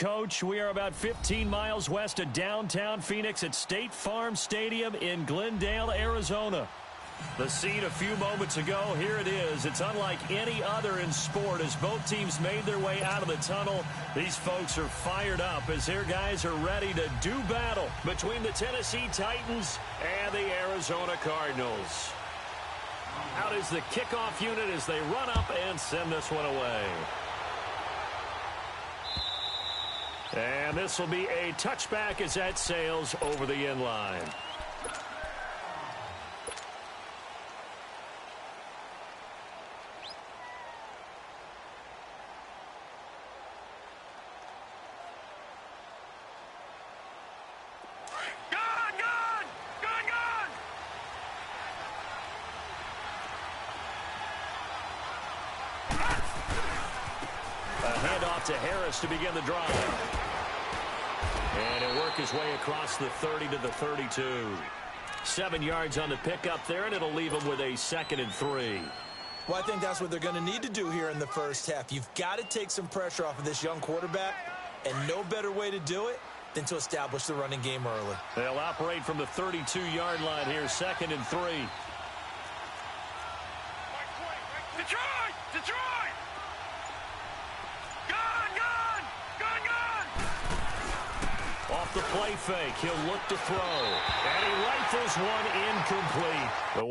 Coach. We are about 15 miles west of downtown Phoenix at State Farm Stadium in Glendale, Arizona. The scene a few moments ago, here it is. It's unlike any other in sport as both teams made their way out of the tunnel. These folks are fired up as their guys are ready to do battle between the Tennessee Titans and the Arizona Cardinals. Out is the kickoff unit as they run up and send this one away. And this will be a touchback as that sails over the end line. To Harris to begin the drive. And he'll work his way across the 30 to the 32. 7 yards on the pickup there, and it'll leave him with a 2nd and 3. Well, I think that's what they're going to need to do here in the first half. You've got to take some pressure off of this young quarterback, and no better way to do it than to establish the running game early. They'll operate from the 32-yard line here, 2nd and 3. Detroit! Off the play fake, he'll look to throw. And he rifles one incomplete.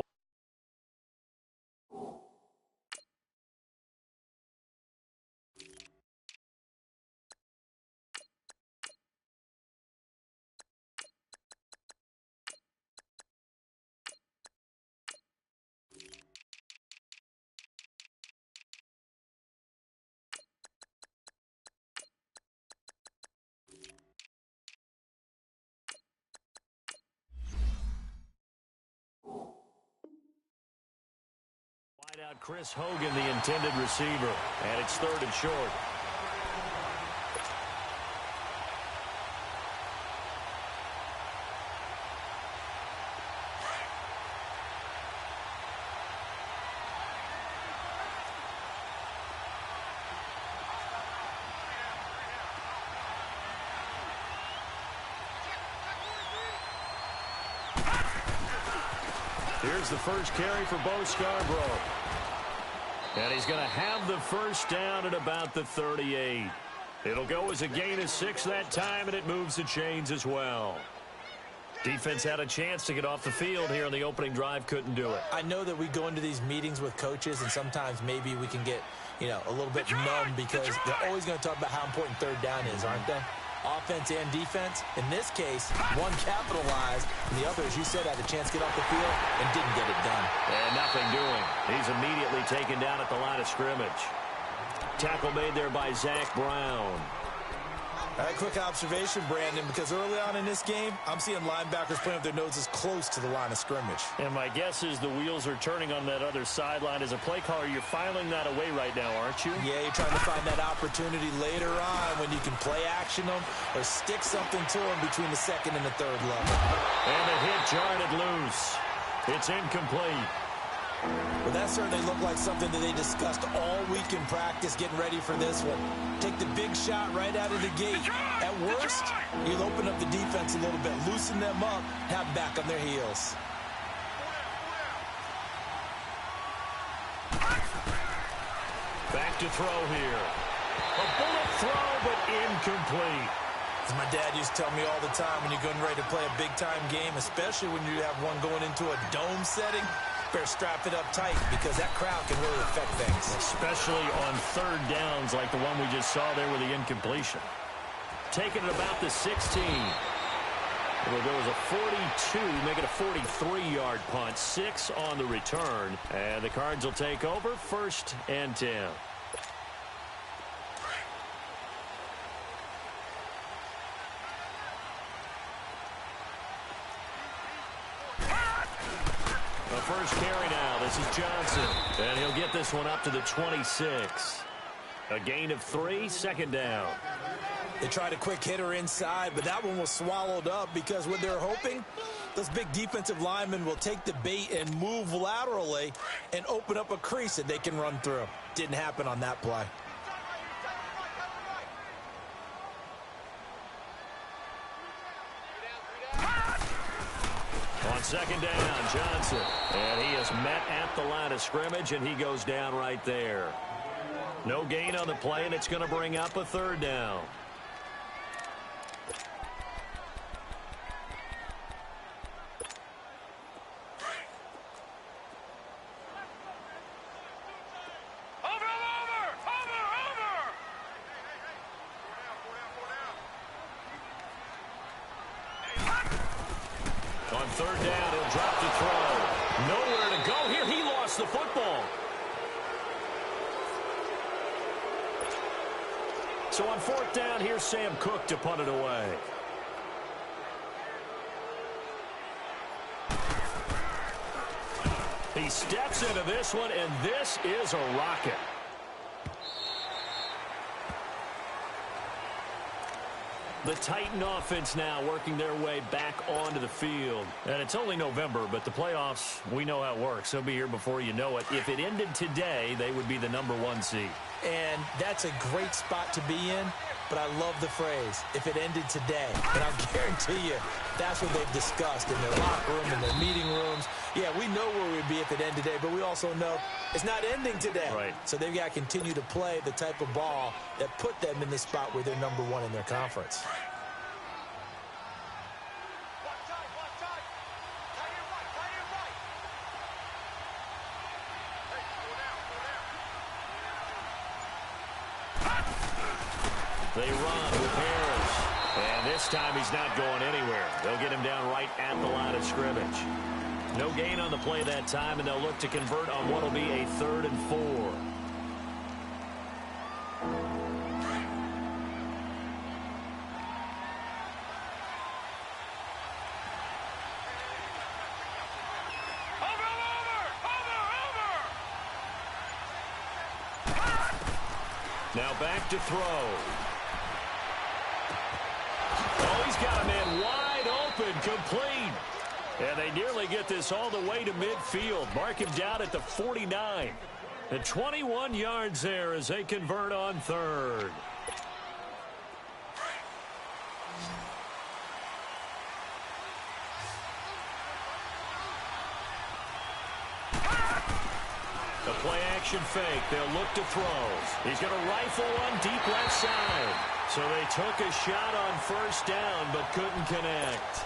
Out Chris Hogan, the intended receiver, and it's 3rd and short. Here's the first carry for Bo Scarborough. And he's going to have the first down at about the 38. It'll go as a gain of 6 that time, and it moves the chains as well. Defense had a chance to get off the field here on the opening drive, couldn't do it. I know that we go into these meetings with coaches, and sometimes maybe we can get, a little bit numb because they're always going to talk about how important 3rd down is, aren't they? Offense and defense. In this case, one capitalized, and the other, as you said, had a chance to get off the field and didn't get it done. And nothing doing. He's immediately taken down at the line of scrimmage. Tackle made there by Zach Brown. All right, quick observation, Brandon, because early on in this game, I'm seeing linebackers playing with their noses close to the line of scrimmage. And my guess is the wheels are turning on that other sideline. As a play caller, you're filing that away right now, aren't you? Yeah, you're trying to find that opportunity later on when you can play action them or stick something to them between the 2nd and the 3rd level. And the hit jarred loose. It's incomplete. Well, that certainly looked like something that they discussed all week in practice getting ready for this one. Take the big shot right out of the gate. At worst, you'll open up the defense a little bit, loosen them up, have them back on their heels. Back to throw here. A bullet throw, but incomplete. As my dad used to tell me all the time, when you're getting ready to play a big-time game, especially when you have one going into a dome setting, better strap it up tight because that crowd can really affect things. Especially on 3rd downs like the one we just saw there with the incompletion. Taking it about the 16. It'll go as a 42, make it a 43-yard punt. 6 on the return. And the Cards will take over 1st and 10. First carry now. This is Johnson. And he'll get this one up to the 26. A gain of 3, 2nd down. They tried a quick hitter inside, but that one was swallowed up because what they're hoping, those big defensive linemen will take the bait and move laterally and open up a crease that they can run through. Didn't happen on that play. On second down, Johnson. And he is met at the line of scrimmage, and he goes down right there. No gain on the play, and it's going to bring up a third down. On third down, he'll drop to throw. Nowhere to go here. He lost the football. So on fourth down, here's Sam Cook to punt it away. He steps into this one, and this is a rocket. The Titan offense now working their way back onto the field. And it's only November, but the playoffs, we know how it works. They'll be here before you know it. If it ended today, they would be the #1 seed. And that's a great spot to be in, but I love the phrase, if it ended today. And I'll guarantee you, that's what they've discussed in their locker room, in their meeting rooms. Yeah, we know where we'd be if it ended today, but we also know it's not ending today. Right. So they've got to continue to play the type of ball that put them in the spot where they're #1 in their conference. They run with Harris. And this time he's not going anywhere. They'll get him down right at the line of scrimmage. No gain on the play that time, and they'll look to convert on what will be a 3rd and 4. Now back to throw. Oh, he's got a man wide open, complete. And they nearly get this all the way to midfield. Mark him down at the 49. And 21 yards there as they convert on 3rd. The play-action fake. They'll look to throw. He's going to rifle one deep left side. So they took a shot on first down, but couldn't connect.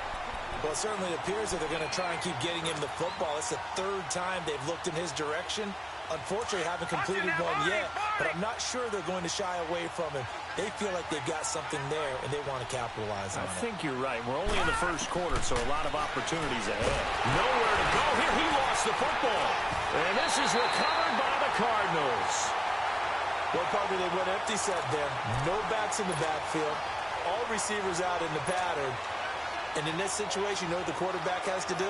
Well, it certainly appears that they're going to try and keep getting him the football. It's the 3rd time they've looked in his direction. Unfortunately, haven't completed one yet, but I'm not sure they're going to shy away from him. They feel like they've got something there, and they want to capitalize on it. I think you're right. We're only in the first quarter, so a lot of opportunities ahead. Nowhere to go here. He lost the football. And this is recovered by the Cardinals. Well, probably they went empty set there. No backs in the backfield. All receivers out in the pattern. And in this situation, you know what the quarterback has to do?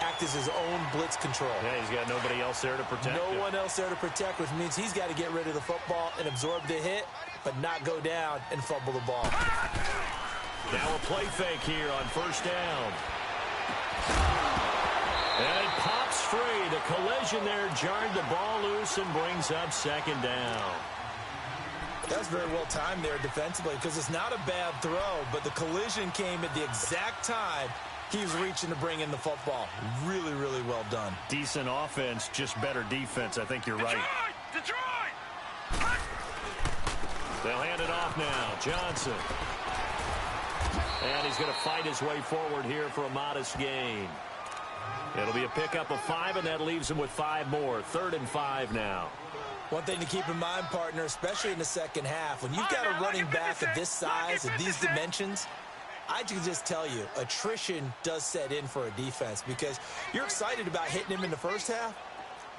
Act as his own blitz control. Yeah, he's got nobody else there to protect him. No one else there to protect, which means he's got to get rid of the football and absorb the hit, but not go down and fumble the ball. Now a play fake here on first down. And it pops free. The collision there jarred the ball loose and brings up second down. That's very well timed there defensively because it's not a bad throw, but the collision came at the exact time he was reaching to bring in the football. Really, really well done. Decent offense, just better defense. I think you're right. Detroit! They'll hand it off now. Johnson. And he's going to fight his way forward here for a modest gain. It'll be a pickup of 5, and that leaves him with 5 more. 3rd and 5 now. One thing to keep in mind, partner, especially in the second half, when you've got a running back of this size, of these dimensions, I can just tell you, attrition does set in for a defense because you're excited about hitting him in the first half.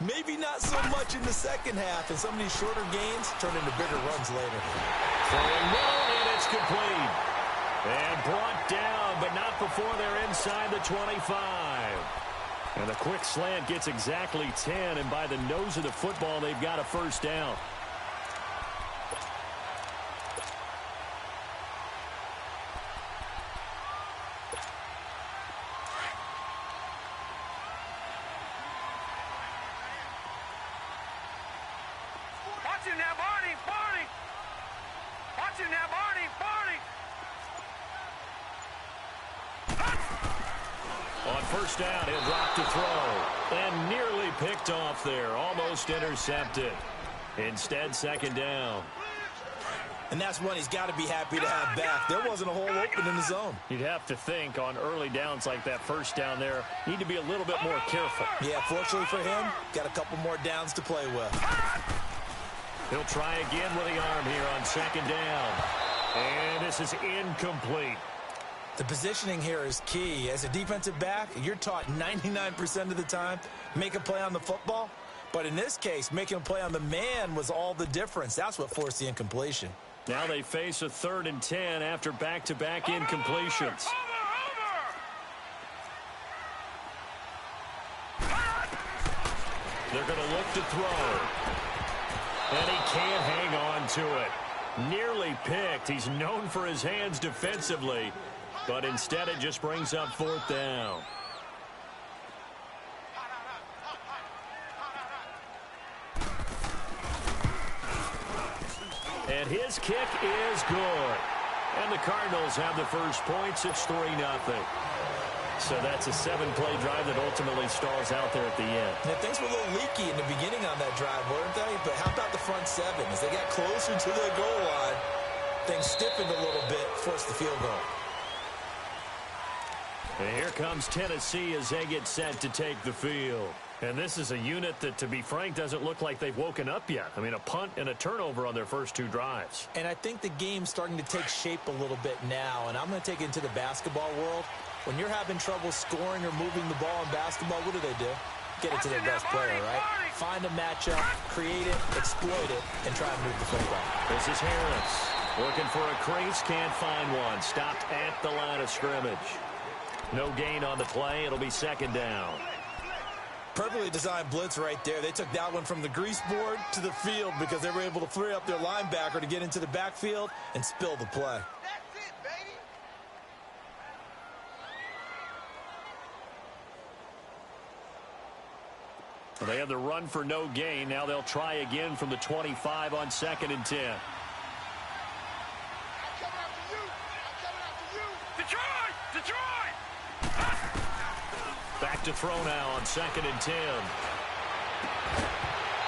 Maybe not so much in the second half, and some of these shorter gains turn into bigger runs later. Throwing middle, and it's complete. And brought down, but not before they're inside the 25. And the quick slant gets exactly 10, and by the nose of the football, they've got a first down. Watch him now, Barney! Barney! Watch him now, Barney! Barney! On first down. He'll drop to throw. And nearly picked off there. Almost intercepted. Instead, second down. And that's one he's got to be happy to have back. There wasn't a hole open in the zone. You'd have to think on early downs like that first down there, need to be a little bit more careful. Yeah, fortunately for him, got a couple more downs to play with. He'll try again with the arm here on second down. And this is incomplete. The positioning here is key. As a defensive back, you're taught 99% of the time, make a play on the football. But in this case, making a play on the man was all the difference. That's what forced the incompletion. Now they face a 3rd and 10 after back-to-back incompletions. They're going to look to throw. And he can't hang on to it. Nearly picked. He's known for his hands defensively. But instead it just brings up 4th down. And his kick is good. And the Cardinals have the first points. It's 3-0. So that's a 7-play drive that ultimately stalls out there at the end. Yeah, things were a little leaky in the beginning on that drive, weren't they? But how about the front 7? As they got closer to the goal line, things stiffened a little bit, forced the field goal. And here comes Tennessee as they get set to take the field. And this is a unit that, to be frank, doesn't look like they've woken up yet. I mean, a punt and a turnover on their first 2 drives. And I think the game's starting to take shape a little bit now. And I'm going to take it into the basketball world. When you're having trouble scoring or moving the ball in basketball, what do? Get it to their best player, right? Find a matchup, create it, exploit it, and try and move the football. This is Harris. Looking for a crease, can't find one. Stopped at the line of scrimmage. No gain on the play. It'll be second down. Perfectly designed blitz right there. They took that one from the grease board to the field because they were able to free up their linebacker to get into the backfield and spill the play. That's it, baby. Well, they have the run for no gain. Now they'll try again from the 25 on 2nd and 10. I'm coming after you. I'm coming after you. Detroit! Detroit! Back to throw now on 2nd and 10.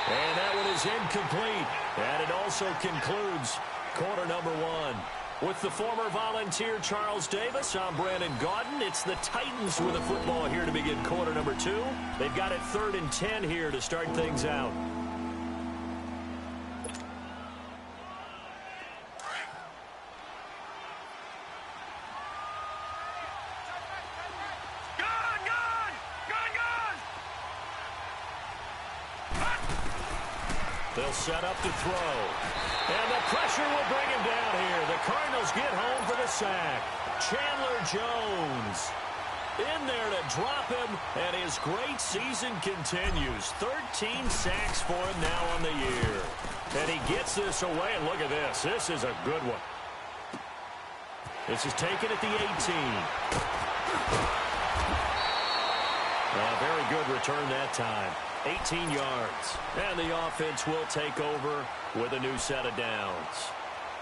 And that one is incomplete. And it also concludes quarter number 1. With the former Volunteer Charles Davis, I'm Brandon Gaudin. It's the Titans with a football here to begin quarter number 2. They've got it 3rd and 10 here to start things out. They'll set up to throw. And the pressure will bring him down here. The Cardinals get home for the sack. Chandler Jones in there to drop him, and his great season continues. 13 sacks for him now on the year. And he gets this away, and look at this. This is a good one. This is taken at the 18. Very good return that time. 18 yards. And the offense will take over with a new set of downs.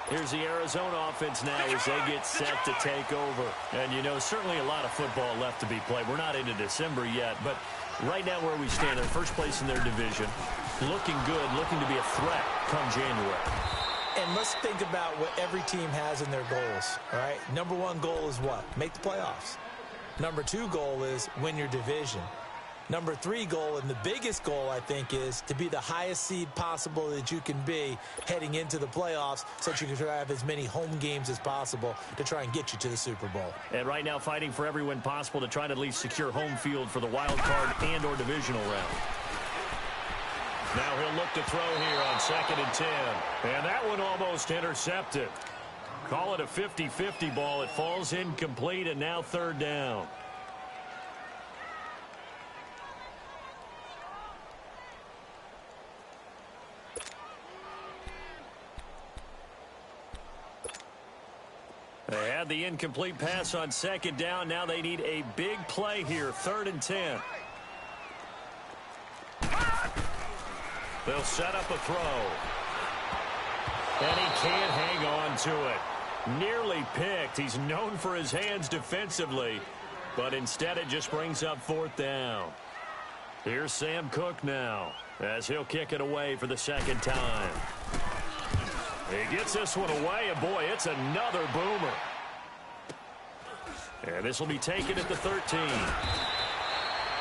Here's the Arizona offense now as they get set to take over. And, you know, certainly a lot of football left to be played. We're not into December yet, but right now where we stand, in first place in their division, looking good, looking to be a threat come January. And let's think about what every team has in their goals, all right? Number 1 goal is what? Make the playoffs. Number 2 goal is win your division. Number 3 goal, and the biggest goal, I think, is to be the highest seed possible that you can be heading into the playoffs so that you can have as many home games as possible to try and get you to the Super Bowl. And right now fighting for every win possible to try to at least secure home field for the wild card and or divisional round. Now he'll look to throw here on 2nd and 10. And that one almost intercepted. Call it a 50-50 ball. It falls incomplete, and now 3rd down. They had the incomplete pass on 2nd down. Now they need a big play here. 3rd and 10. They'll set up a throw. And he can't hang on to it. Nearly picked. He's known for his hands defensively. But instead it just brings up 4th down. Here's Sam Cook now as he'll kick it away for the 2nd time. He gets this one away, and boy, it's another boomer. And this will be taken at the 13.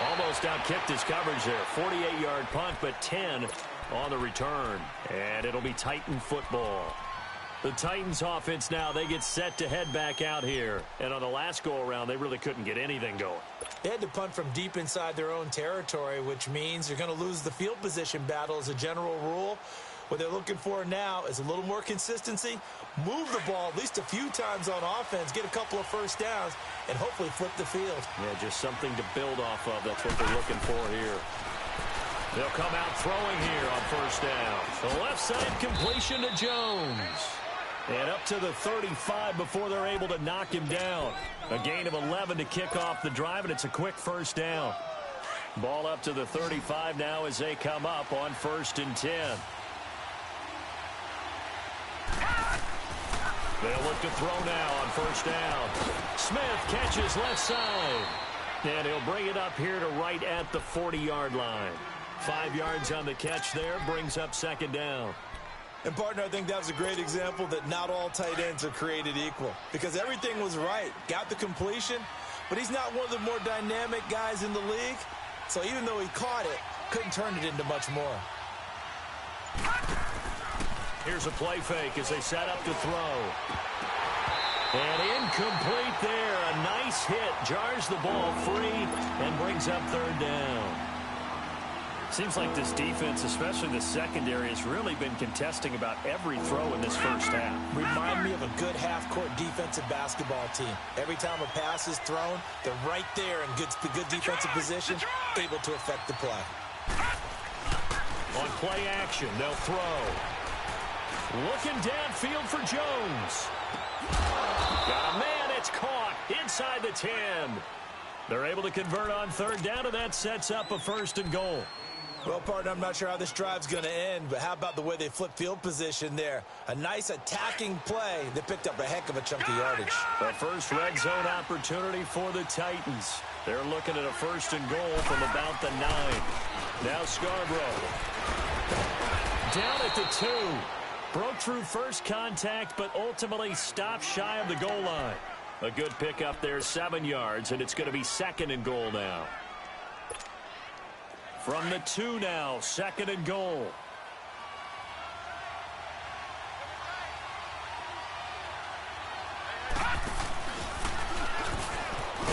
Almost outkicked his coverage there. 48-yard punt, but 10 on the return. And it'll be Titan football. The Titans offense now, they get set to head back out here. And on the last go-around, they really couldn't get anything going. They had to punt from deep inside their own territory, which means you're going to lose the field position battle as a general rule. What they're looking for now is a little more consistency, move the ball at least a few times on offense, get a couple of first downs, and hopefully flip the field. Yeah, just something to build off of. That's what they're looking for here. They'll come out throwing here on 1st down. The left side completion to Jones. And up to the 35 before they're able to knock him down. A gain of 11 to kick off the drive, and it's a quick 1st down. Ball up to the 35 now as they come up on 1st and 10. They'll look to throw now on 1st down. Smith catches left side. And he'll bring it up here to right at the 40-yard line. 5 yards on the catch there, brings up 2nd down. And, partner, I think that was a great example that not all tight ends are created equal. Because everything was right. Got the completion, but he's not one of the more dynamic guys in the league. So even though he caught it, couldn't turn it into much more. Here's a play fake as they set up to throw. And incomplete there. A nice hit. Jars the ball free and brings up 3rd down. Seems like this defense, especially the secondary, has really been contesting about every throw in this first half. Remind me of a good half-court defensive basketball team. Every time a pass is thrown, they're right there in good defensive position, able to affect the play. On play action, they'll throw. Looking downfield for Jones. Got a man, it's caught inside the 10. They're able to convert on 3rd down, and that sets up a 1st and goal. Well, partner, I'm not sure how this drive's going to end, but how about the way they flip field position there? A nice attacking play that picked up a heck of a chunk of yardage. The first red zone opportunity for the Titans. They're looking at a 1st and goal from about the 9. Now Scarborough. Down at the 2. Broke through first contact, but ultimately stopped shy of the goal line. A good pickup there, 7 yards, and it's going to be 2nd and goal now. From the 2 now, 2nd and goal.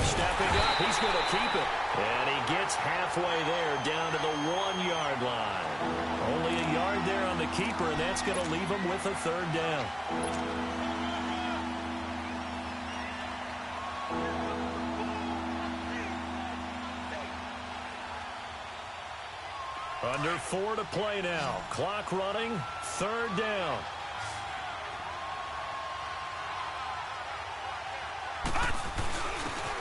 Stepping up, he's going to keep it. And he gets halfway there, down to the 1-yard line. Only a yard there on the keeper, and that's going to leave him with a 3rd down. Under 4 to play now. Clock running. 3rd down.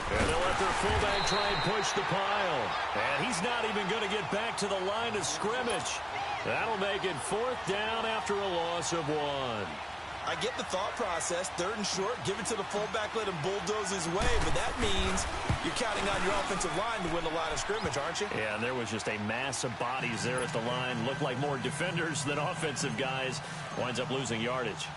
And they'll let their fullback try and push the pile. And he's not even going to get back to the line of scrimmage. That'll make it 4th down after a loss of 1. I get the thought process. 3rd and short, give it to the fullback, let him bulldoze his way. But that means you're counting on your offensive line to win the line of scrimmage, aren't you? Yeah, and there was just a mass of bodies there at the line. Looked like more defenders than offensive guys. Winds up losing yardage.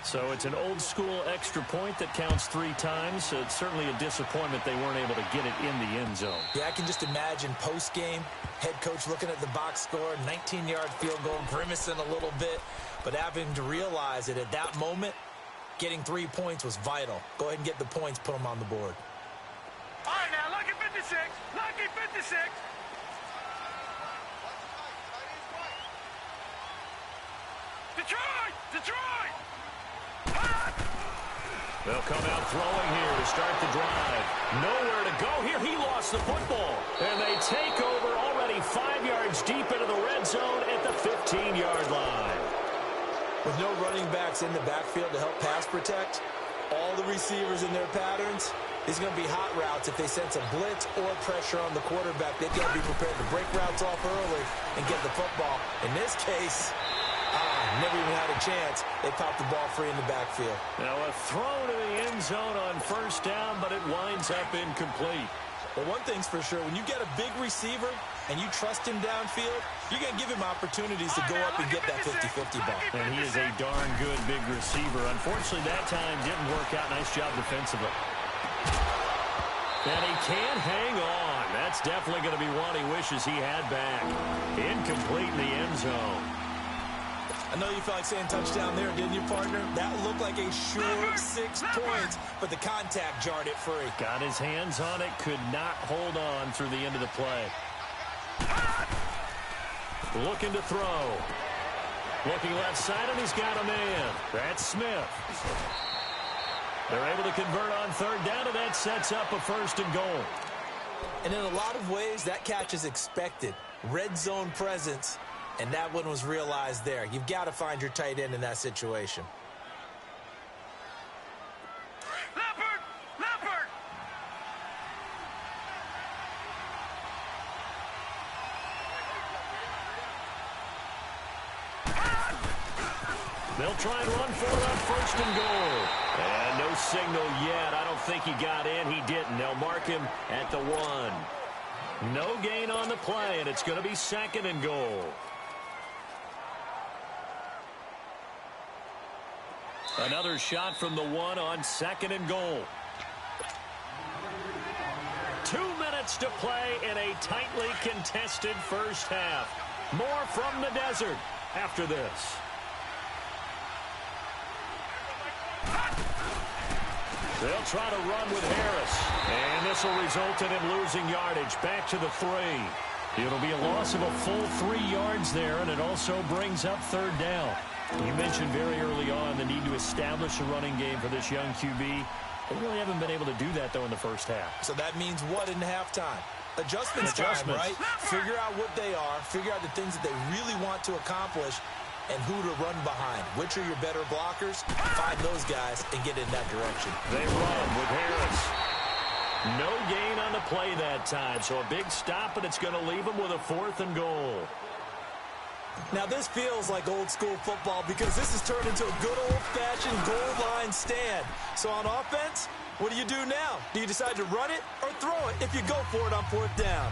So it's an old-school extra point that counts 3 times. So it's certainly a disappointment they weren't able to get it in the end zone. Yeah, I can just imagine post-game, head coach looking at the box score, 19-yard field goal, grimacing a little bit, but having to realize that at that moment, getting 3 points was vital. Go ahead and get the points, put them on the board. All right, now, lucky 56. Lucky 56. Detroit! Detroit! They'll come out throwing here to start the drive. Nowhere to go here. He lost the football. And they take over already 5 yards deep into the red zone at the 15-yard line. With no running backs in the backfield to help pass protect, all the receivers in their patterns, these are going to be hot routes if they sense a blitz or pressure on the quarterback. They've got to be prepared to break routes off early and get the football. In this case, never even had a chance. They popped the ball free in the backfield. Now a throw to the end zone on first down, but it winds up incomplete. But one thing's for sure, when you get a big receiver and you trust him downfield, you're going to give him opportunities to go up and get that 50-50 ball. And he is a darn good big receiver. Unfortunately, that time didn't work out. Nice job defensively. And he can't hang on. That's definitely going to be one he wishes he had back. Incomplete in the end zone. I know you felt like saying touchdown there, didn't you, partner? That looked like a sure 6 points, but the contact jarred it free. Got his hands on it, could not hold on through the end of the play. Looking to throw. Looking left side, and he's got a man. That's Smith. They're able to convert on third down, and that sets up a 1st and goal. And in a lot of ways, that catch is expected. Red zone presence. And that one was realized there. You've got to find your tight end in that situation. Leopard! Leopard! They'll try and run for it on 1st and goal. And no signal yet. I don't think he got in. He didn't. They'll mark him at the 1. No gain on the play, and it's going to be 2nd and goal. Another shot from the 1 on 2nd and goal. 2 minutes to play in a tightly contested first half. More from the desert after this. They'll try to run with Harris. And this will result in him losing yardage. Back to the 3. It'll be a loss of a full 3 yards there, and it also brings up 3rd down. You mentioned very early on the need to establish a running game for this young QB. They really haven't been able to do that, though, in the first half. So that means what in halftime? Adjustments time, right? Figure out what they are. Figure out the things that they really want to accomplish and who to run behind. Which are your better blockers? Find those guys and get in that direction. They run with Harris. No gain on the play that time, so a big stop, and it's going to leave them with a 4th and goal. Now, this feels like old-school football because this has turned into a good old-fashioned goal line stand. So on offense, what do you do now? Do you decide to run it or throw it if you go for it on 4th down?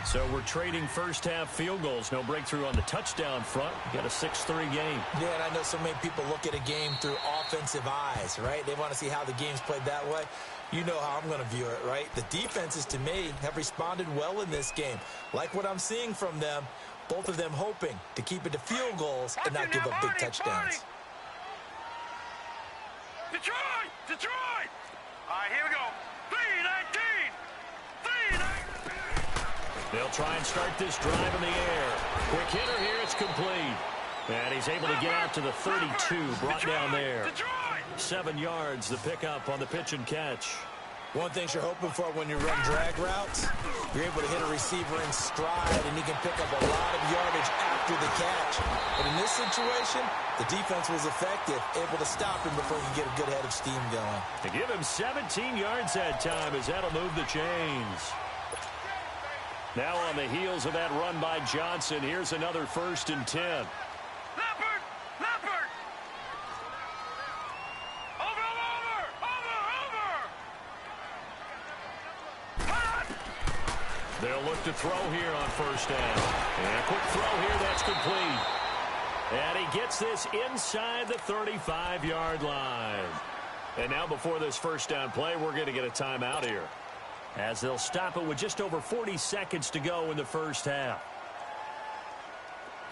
So we're trading first-half field goals. No breakthrough on the touchdown front. Got a 6-3 game. Yeah, and I know so many people look at a game through offensive eyes, right? They want to see how the game's played that way. You know how I'm going to view it, right? The defenses, to me, have responded well in this game. Like what I'm seeing from them. Both of them hoping to keep it to field goals and not give up big touchdowns. Detroit! Detroit! All right, here we go. 3-19! 3-19! They'll try and start this drive in the air. Quick hitter here, it's complete. And he's able to get out to the 32, brought down there. 7 yards, the pickup on the pitch and catch. One thing you're hoping for when you run drag routes, you're able to hit a receiver in stride, and he can pick up a lot of yardage after the catch. But in this situation, the defense was effective, able to stop him before he could get a good head of steam going. To give him 17 yards that time as that'll move the chains. Now on the heels of that run by Johnson, here's another 1st and 10. Leopard! Leopard! Over! They'll look to throw here on 1st down. And a quick throw here, that's complete. And he gets this inside the 35-yard line. And now before this 1st down play, we're going to get a timeout here, as they'll stop it with just over 40 seconds to go in the first half.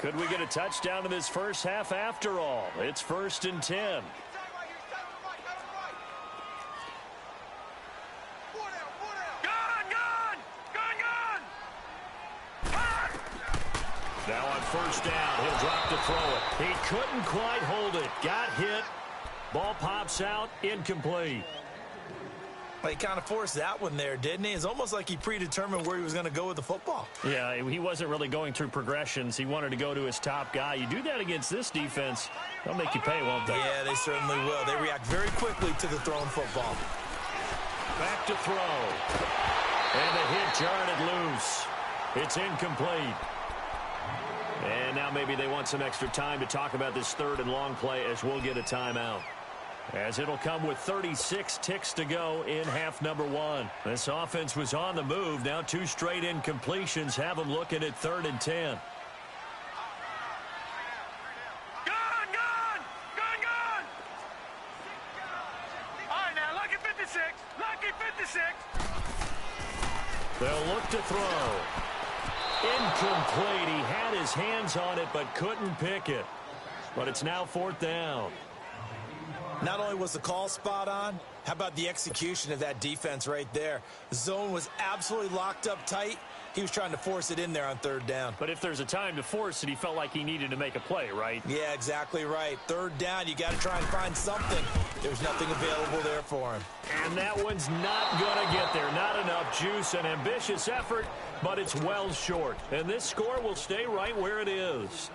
Could we get a touchdown in this first half after all? It's 1st and 10. Now on 1st down, he'll drop to throw it. He couldn't quite hold it. Got hit. Ball pops out, incomplete. Well, he kind of forced that one there, didn't he? It's almost like he predetermined where he was going to go with the football. Yeah, he wasn't really going through progressions. He wanted to go to his top guy. You do that against this defense, they'll make you pay, won't they? Yeah, they certainly will. They react very quickly to the thrown football. Back to throw. And the hit jarred it loose. It's incomplete. And now maybe they want some extra time to talk about this third and long play as we'll get a timeout. As it'll come with 36 ticks to go in half number one. This offense was on the move. Now 2 straight incompletions have them looking at 3rd and 10. They'll look to throw. Incomplete. He had his hands on it but couldn't pick it. But it's now 4th down. Not only was the call spot on, how about the execution of that defense right there? The zone was absolutely locked up tight. He was trying to force it in there on 3rd down. But if there's a time to force it, he felt like he needed to make a play, right? Yeah, exactly right. 3rd down, you got to try and find something. There's nothing available there for him. And that one's not going to get there. Not enough juice. An ambitious effort, but it's well short. And this score will stay right where it is.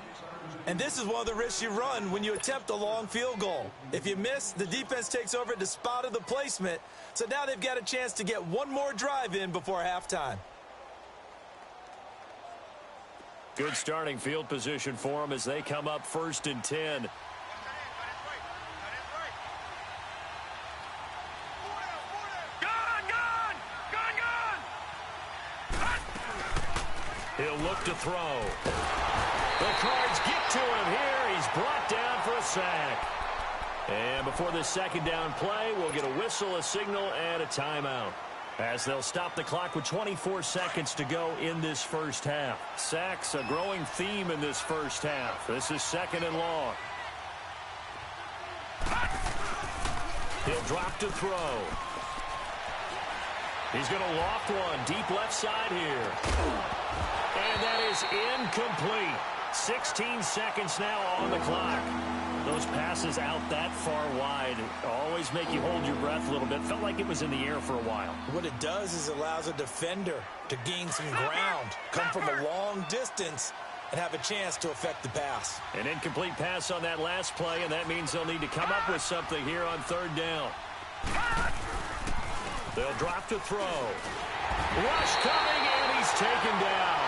And this is one of the risks you run when you attempt a long field goal. If you miss, the defense takes over at the spot of the placement. So now they've got a chance to get one more drive in before halftime. Good starting field position for them as they come up 1st and 10. He'll look to throw. The Cards get to him here. He's brought down for a sack. And before this 2nd down play, we'll get a whistle, a signal, and a timeout. As they'll stop the clock with 24 seconds to go in this first half. Sacks, a growing theme in this first half. This is 2nd and long. He'll drop to throw. He's going to loft one deep left side here. And that is incomplete. 16 seconds now on the clock. Those passes out that far wide always make you hold your breath a little bit. Felt like it was in the air for a while. What it does is it allows a defender to gain some ground, come from a long distance, and have a chance to affect the pass. An incomplete pass on that last play, and that means they'll need to come up with something here on 3rd down. They'll drop to throw. Rush coming, and he's taken down.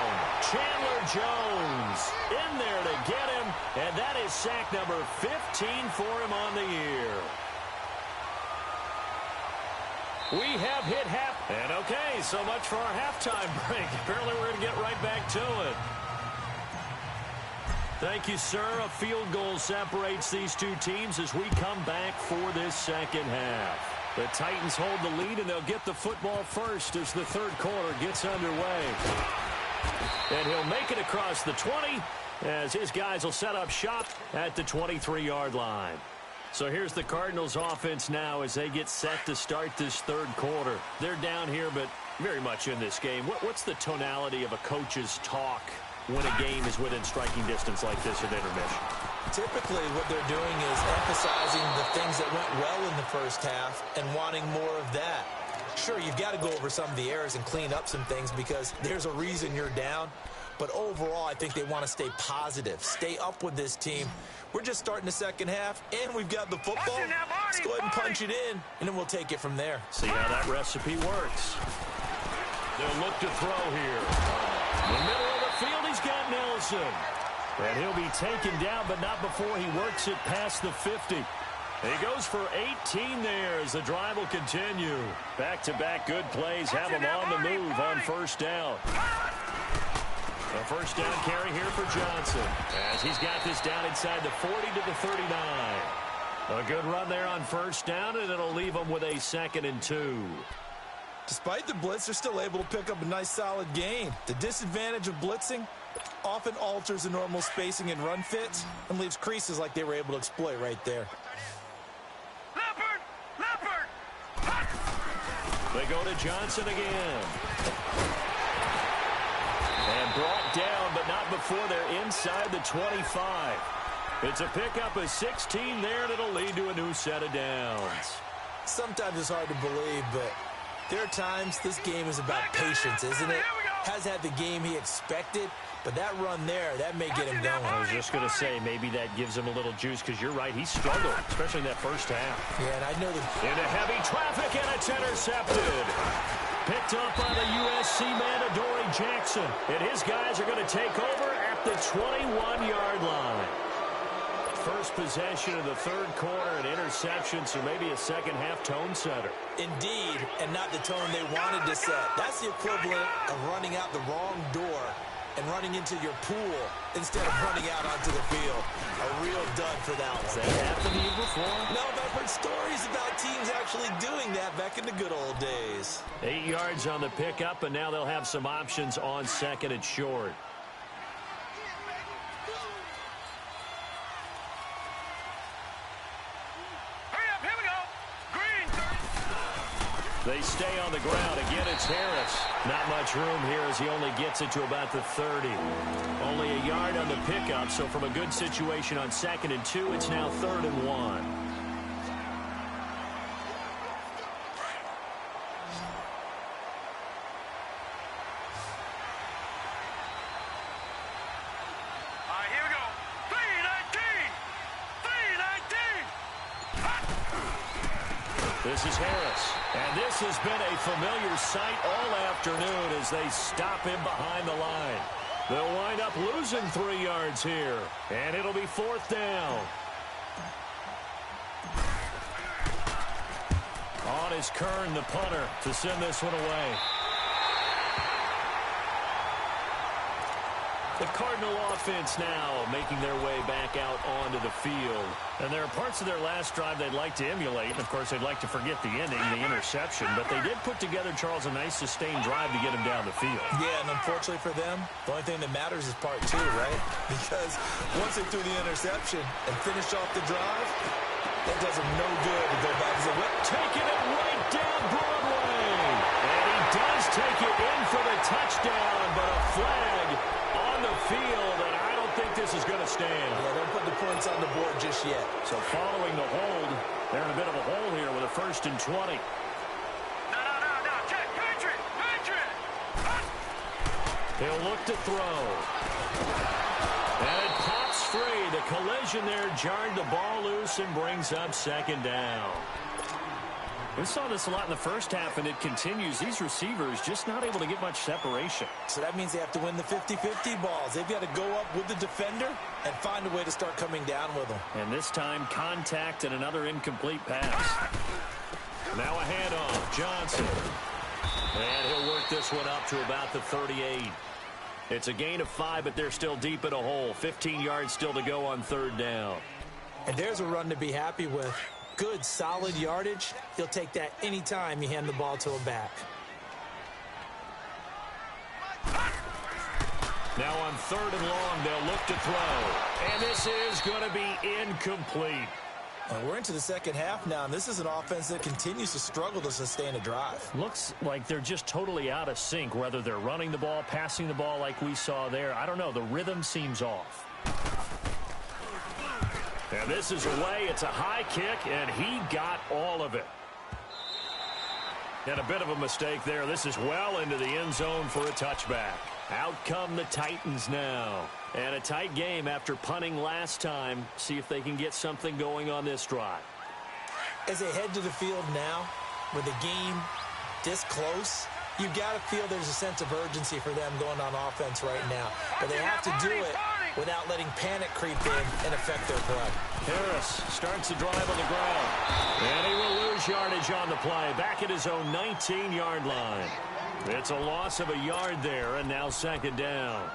Chandler Jones in there to get him, and that is sack number 15 for him on the year. We have hit half. And okay, so much for our halftime break. Apparently we're going to get right back to it. Thank you, sir. A field goal separates these two teams as we come back for this 2nd half. The Titans hold the lead, and they'll get the football first as the 3rd quarter gets underway. And he'll make it across the 20 as his guys will set up shop at the 23-yard line. So here's the Cardinals offense now as they get set to start this 3rd quarter. They're down here, but very much in this game. What's the tonality of a coach's talk when a game is within striking distance like this at intermission? Typically, what they're doing is emphasizing the things that went well in the first half and wanting more of that. Sure, you've got to go over some of the errors and clean up some things because there's a reason you're down. But overall, I think they want to stay positive, stay up with this team. We're just starting the 2nd half, and we've got the football. Let's go ahead and punch it in, and then we'll take it from there. See how that recipe works. They'll look to throw here. In the middle of the field, he's got Nelson. And he'll be taken down, but not before he works it past the 50. He goes for 18 there as the drive will continue. Back-to-back good plays have him on the move on 1st down. A 1st down carry here for Johnson as he's got this down inside the 40 to the 39. A good run there on 1st down, and it'll leave them with a 2nd and 2. Despite the blitz, they're still able to pick up a nice solid gain. The disadvantage of blitzing often alters the normal spacing and run fits and leaves creases like they were able to exploit right there. They go to Johnson again. And brought down, but not before they're inside the 25. It's a pickup of 16 there, and it'll lead to a new set of downs. Sometimes it's hard to believe, but there are times this game is about patience, isn't it? Has had the game he expected, but that run there, that may get him going. I was just going to say, maybe that gives him a little juice, because you're right, he struggled, especially in that 1st half. Yeah, and I know that... Into heavy traffic, and it's intercepted. Picked up by the USC man, Adoree Jackson. And his guys are going to take over at the 21-yard line. First possession of the third quarter, an interception, so maybe a second-half tone setter. Indeed, and not the tone they wanted to set. That's the equivalent of running out the wrong door and running into your pool instead of running out onto the field. A real dud for that one. Has that happened to you before? No, but I've heard stories about teams actually doing that back in the good old days. 8 yards on the pickup, and now they'll have some options on second and short. They stay on the ground. Again, it's Harris. Not much room here as he only gets it to about the 30. Only a yard on the pickup, so from a good situation on second and 2, it's now 3rd and 1. This is Harris, and this has been a familiar sight all afternoon as they stop him behind the line. They'll wind up losing 3 yards here, and it'll be 4th down. On is Kern, the punter, to send this one away. The Cardinal offense now making their way back out onto the field. And there are parts of their last drive they'd like to emulate. And, of course, they'd like to forget the ending, the interception. But they did put together, Charles, a nice sustained drive to get him down the field. Yeah, and unfortunately for them, the only thing that matters is part 2, right? Because once they threw the interception and finished off the drive, that does them no good to go back and say, well, taking it right down Broadway. And he does take it in for the touchdown, but a flag on the field, and I don't think this is going to stand. Yeah, don't put the points on the board just yet. So following the hold, they're in a bit of a hole here with a 1st and 20. No. Check, Patriot. He'll look to throw. And it pops free. The collision there jarred the ball loose and brings up 2nd down. We saw this a lot in the first half, and it continues. These receivers just not able to get much separation. So that means they have to win the 50-50 balls. They've got to go up with the defender and find a way to start coming down with them. And this time, contact and another incomplete pass. Now a handoff. Johnson. And he'll work this one up to about the 38. It's a gain of 5, but they're still deep in a hole. 15 yards still to go on 3rd down. And there's a run to be happy with. Good, solid yardage. He'll take that anytime you hand the ball to him back. Now on 3rd and long, they'll look to throw. And this is going to be incomplete. And we're into the second half now, and this is an offense that continues to struggle to sustain a drive. Looks like they're just totally out of sync, whether they're running the ball, passing the ball like we saw there. I don't know. The rhythm seems off. And this is away. It's a high kick, and he got all of it. And a bit of a mistake there. This is well into the end zone for a touchback. Out come the Titans now. And a tight game after punting last time. See if they can get something going on this drive. As they head to the field now, with the game this close, you've got to feel there's a sense of urgency for them going on offense right now. But they have to do it without letting panic creep in and affect their play. Harris starts the drive on the ground. And he will lose yardage on the play. Back at his own 19-yard line. It's a loss of a yard there, and now 2nd down.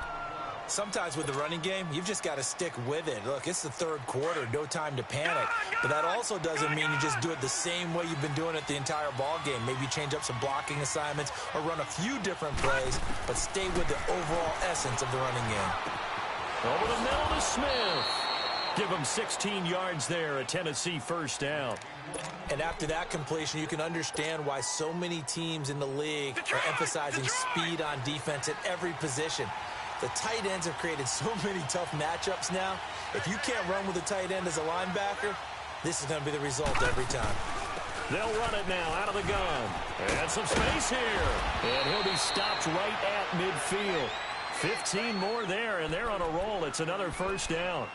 Sometimes with the running game, you've just got to stick with it. Look, it's the 3rd quarter, no time to panic. But that also doesn't mean you just do it the same way you've been doing it the entire ball game. Maybe change up some blocking assignments or run a few different plays, but stay with the overall essence of the running game. Over the middle to Smith. Give him 16 yards there, a Tennessee 1st down. And after that completion, you can understand why so many teams in the league are emphasizing speed on defense at every position. The tight ends have created so many tough matchups now. If you can't run with a tight end as a linebacker, this is going to be the result every time. They'll run it now out of the gun. And some space here. And he'll be stopped right at midfield. 15 more there, and they're on a roll. It's another 1st down.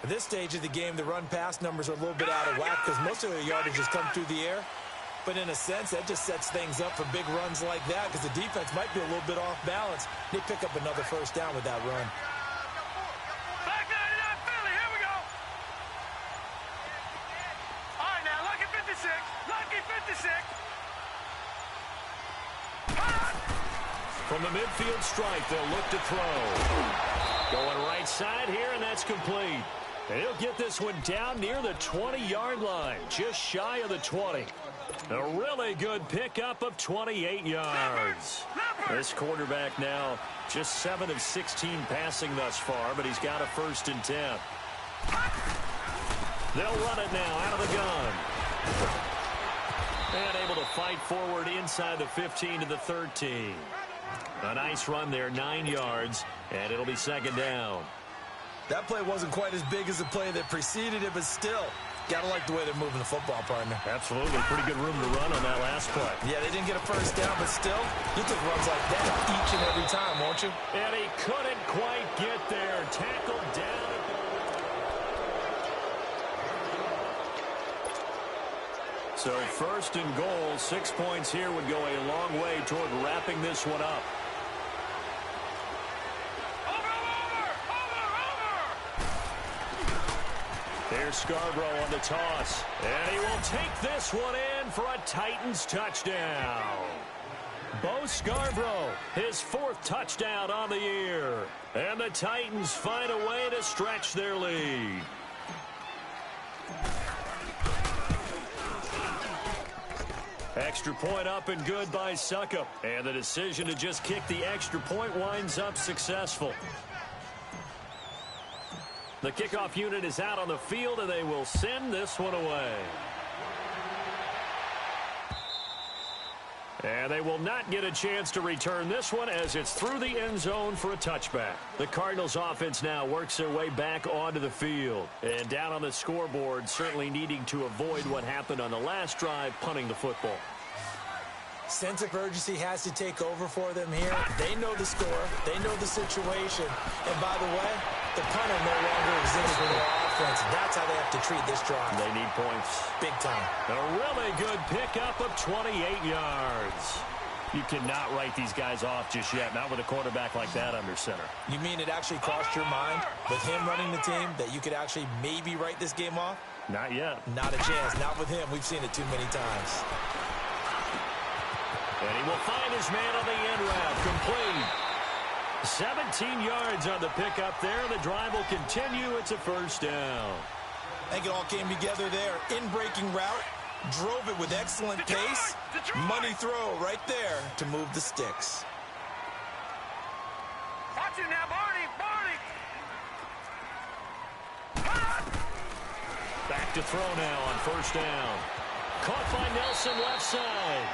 At this stage of the game, the run-pass numbers are a little bit out of whack because most of their yardage has come through the air. But in a sense, that just sets things up for big runs like that because the defense might be a little bit off balance. They pick up another 1st down with that run. From the midfield stripe, they'll look to throw. Going right side here, and that's complete. He'll get this one down near the 20-yard line, just shy of the 20. A really good pickup of 28 yards. This quarterback now just 7 of 16 passing thus far, but he's got a 1st and 10. They'll run it now out of the gun. And able to fight forward inside the 15 to the 13. A nice run there, 9 yards, and it'll be 2nd down. That play wasn't quite as big as the play that preceded it, but still, gotta like the way they're moving the football, partner. Absolutely. Pretty good room to run on that last play. Yeah, they didn't get a 1st down, but still, you take runs like that each and every time, won't you? And he couldn't quite get there. Tackled down. So 1st and goal, 6 points here would go a long way toward wrapping this one up. There's Scarborough on the toss. And he will take this one in for a Titans touchdown. Bo Scarborough, his 4th touchdown on the year. And the Titans find a way to stretch their lead. Extra point up and good by Suckup. And the decision to just kick the extra point winds up successful. The kickoff unit is out on the field, and they will send this one away. And they will not get a chance to return this one as it's through the end zone for a touchback. The Cardinals offense now works their way back onto the field. And down on the scoreboard, certainly needing to avoid what happened on the last drive, punting the football. Sense of urgency has to take over for them here. They know the score. They know the situation. And by the way, the punter no longer exists for their offense. That's how they have to treat this drive. They need points. Big time. A really good pickup of 28 yards. You cannot write these guys off just yet, not with a quarterback like that under center. You mean it actually crossed your mind with him running the team that you could actually maybe write this game off? Not yet. Not a chance. Not with him. We've seen it too many times. And he will find his man on the end route. Complete. 17 yards on the pickup there. The drive will continue. It's a 1st down. I think it all came together there. In-breaking route. Drove it with excellent pace. Money throw right there to move the sticks. Watch it now, Barney. Back to throw now on 1st down. Caught by Nelson left side.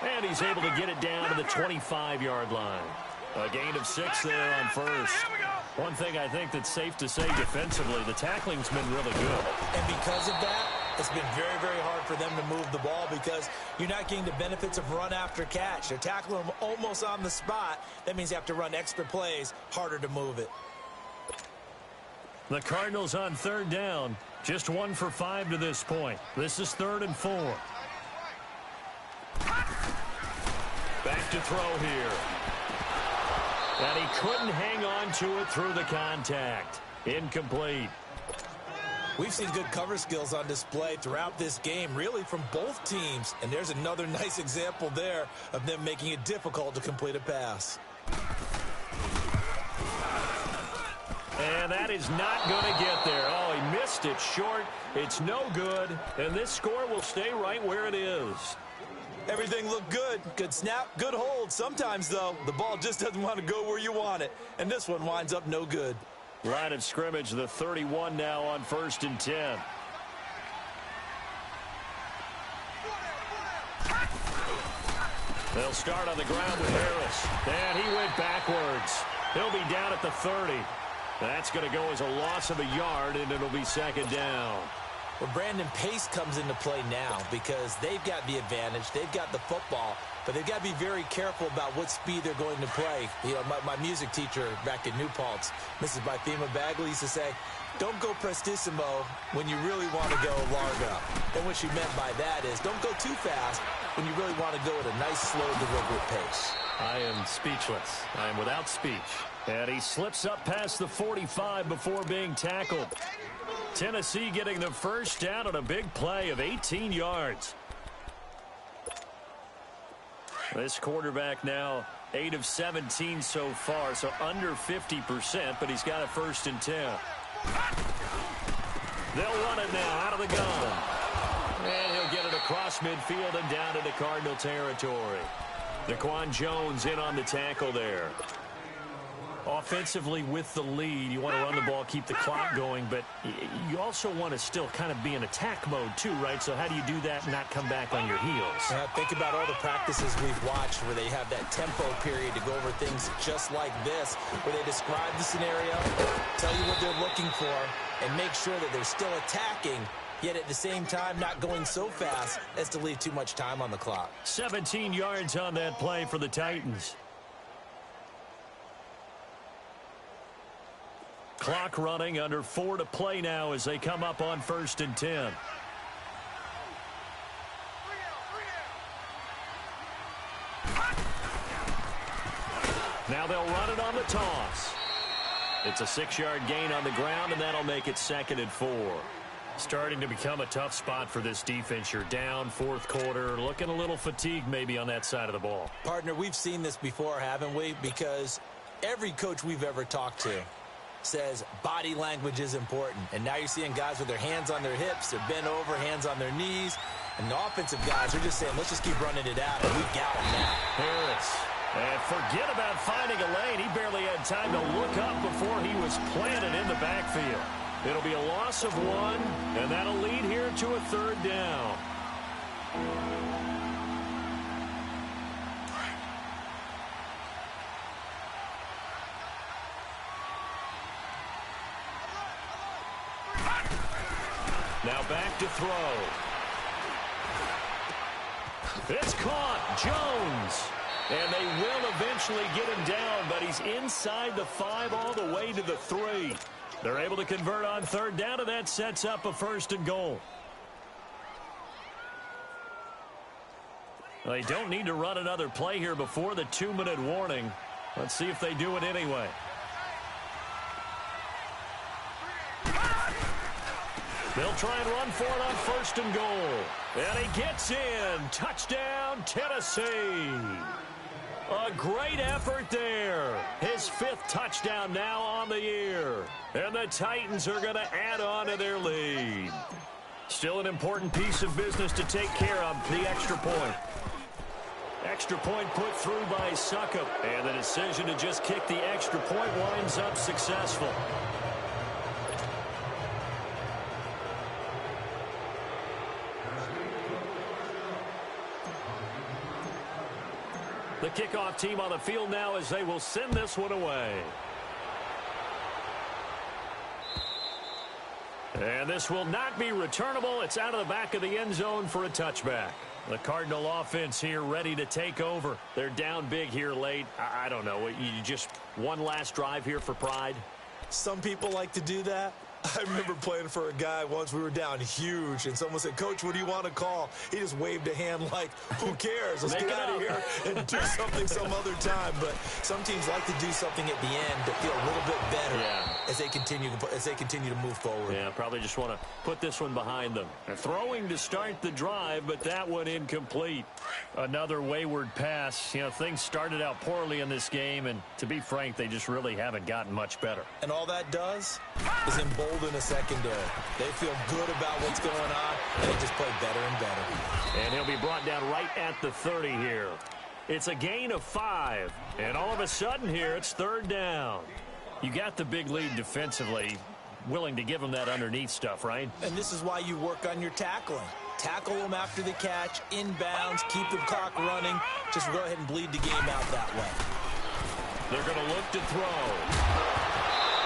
And he's able to get it down to the 25-yard line. A gain of 6 there on 1st. One thing I think that's safe to say defensively, the tackling's been really good. And because of that, it's been very, very hard for them to move the ball because you're not getting the benefits of run after catch. They're tackling them almost on the spot. That means you have to run extra plays, harder to move it. The Cardinals on 3rd down, just 1 for 5 to this point. This is 3rd and 4. Back to throw here. And he couldn't hang on to it through the contact. Incomplete. We've seen good cover skills on display throughout this game, really from both teams. And there's another nice example there of them making it difficult to complete a pass. And that is not going to get there. Oh, he missed it short. It's no good. And this score will stay right where it is. Everything looked good. Good snap, good hold. Sometimes, though, the ball just doesn't want to go where you want it. And this one winds up no good. Line of scrimmage, the 31 now on 1st and 10. They'll start on the ground with Harris. And he went backwards. He'll be down at the 30. That's going to go as a loss of a yard, and it'll be 2nd down. Well, Brandon, pace comes into play now because they've got the advantage. They've got the football, but they've got to be very careful about what speed they're going to play. You know, my music teacher back in New Paltz, Mrs. Bythema Bagley, used to say, don't go prestissimo when you really want to go largo. And what she meant by that is don't go too fast when you really want to go at a nice, slow, deliberate pace. I am speechless. I am without speech. And he slips up past the 45 before being tackled. Tennessee getting the 1st down on a big play of 18 yards. This quarterback now 8 of 17 so far, so under 50%, but he's got a 1st and 10. They'll run it now out of the gun. And he'll get it across midfield and down into Cardinal territory. Daquan Jones in on the tackle there. Offensively with the lead, you want to run the ball, keep the clock going, but you also want to still kind of be in attack mode too, right? So how do you do that and not come back on your heels? Think about all the practices we've watched where they have that tempo period to go over things just like this, where they describe the scenario, tell you what they're looking for, and make sure that they're still attacking, yet at the same time not going so fast as to leave too much time on the clock. 17 yards on that play for the Titans. Clock running, under 4 to play now as they come up on 1st and 10. Now they'll run it on the toss. It's a 6-yard gain on the ground, and that'll make it 2nd and 4. Starting to become a tough spot for this defense. You're down 4th quarter, looking a little fatigued maybe on that side of the ball. Partner, we've seen this before, haven't we? Because every coach we've ever talked to says body language is important. And now you're seeing guys with their hands on their hips, they're bent over, hands on their knees. And the offensive guys are just saying, let's just keep running it out, and we've got them now. Harris. And forget about finding a lane. He barely had time to look up before he was planted in the backfield. It'll be a loss of 1, and that'll lead here to a 3rd down. Now back to throw. It's caught. Jones. And they will eventually get him down, but he's inside the 5 all the way to the 3. They're able to convert on 3rd down, and that sets up a 1st and goal. They don't need to run another play here before the 2-minute warning. Let's see if they do it anyway. They'll try and run for it on 1st and goal. And he gets in. Touchdown, Tennessee. A great effort there. His 5th touchdown now on the year. And the Titans are going to add on to their lead. Still an important piece of business to take care of, the extra point. Extra point put through by Succop. And the decision to just kick the extra point winds up successful. The kickoff team on the field now as they will send this one away. And this will not be returnable. It's out of the back of the end zone for a touchback. The Cardinal offense here ready to take over. They're down big here late. I don't know. You just one last drive here for pride? Some people like to do that. I remember playing for a guy once. We were down huge, and someone said, "Coach, what do you want to call?" He just waved a hand like, who cares? Let's get out of here and do something some other time. But some teams like to do something at the end to feel a little bit better as they continue to move forward. Yeah, probably just want to put this one behind them. They're throwing to start the drive, but that one incomplete. Another wayward pass. You know, things started out poorly in this game, and to be frank, they just really haven't gotten much better. And all that does is embolden a secondary. They feel good about what's going on, and they just play better and better. And he'll be brought down right at the 30 here. It's a gain of 5, and all of a sudden here, it's 3rd down. You got the big lead defensively, willing to give them that underneath stuff, right? And this is why you work on your tackling. Tackle them after the catch, inbounds, keep the clock running. Just go ahead and bleed the game out that way. They're going to look to throw.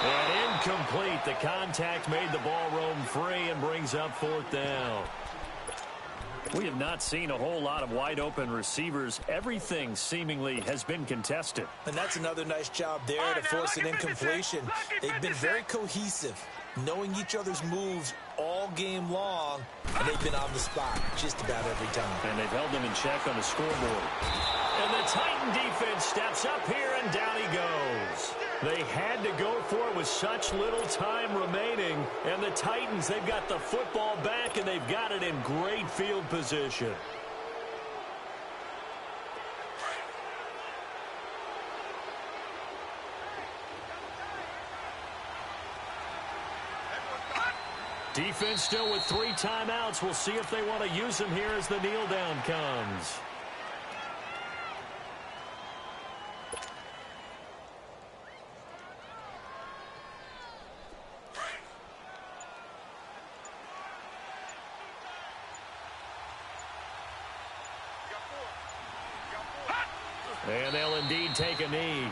And incomplete. The contact made the ball roam free and brings up 4th down. We have not seen a whole lot of wide-open receivers. Everything seemingly has been contested. And that's another nice job there to force an incompletion. They've been very cohesive, knowing each other's moves all game long, and they've been on the spot just about every time. And they've held them in check on the scoreboard. And the Titan defense steps up here, and down he goes. They had to go for it with such little time remaining. And the Titans, they've got the football back, and they've got it in great field position. Defense still with 3 timeouts. We'll see if they want to use them here as the kneel down comes. And they'll indeed take a knee.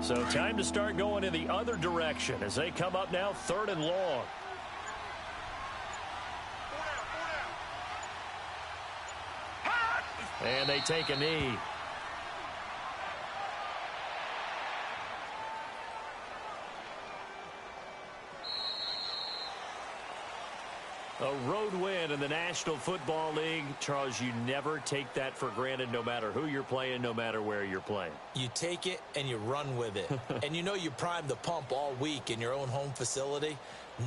So time to start going in the other direction as they come up now 3rd and long. And they take a knee. A road win in the National Football League. Charles, you never take that for granted no matter who you're playing, no matter where you're playing. You take it and you run with it. And you know you primed the pump all week in your own home facility.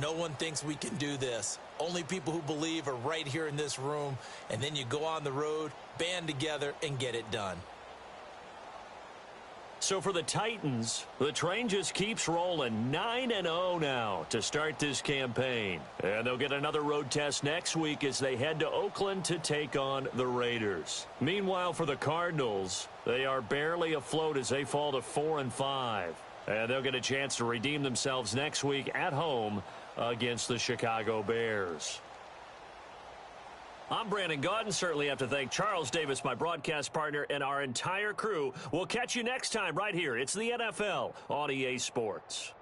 No one thinks we can do this. Only people who believe are right here in this room. And then you go on the road, band together, and get it done. So for the Titans, the train just keeps rolling 9-0 now to start this campaign. And they'll get another road test next week as they head to Oakland to take on the Raiders. Meanwhile, for the Cardinals, they are barely afloat as they fall to 4-5. And they'll get a chance to redeem themselves next week at home against the Chicago Bears. I'm Brandon Gaudin. Certainly have to thank Charles Davis, my broadcast partner, and our entire crew. We'll catch you next time right here. It's the NFL on EA Sports.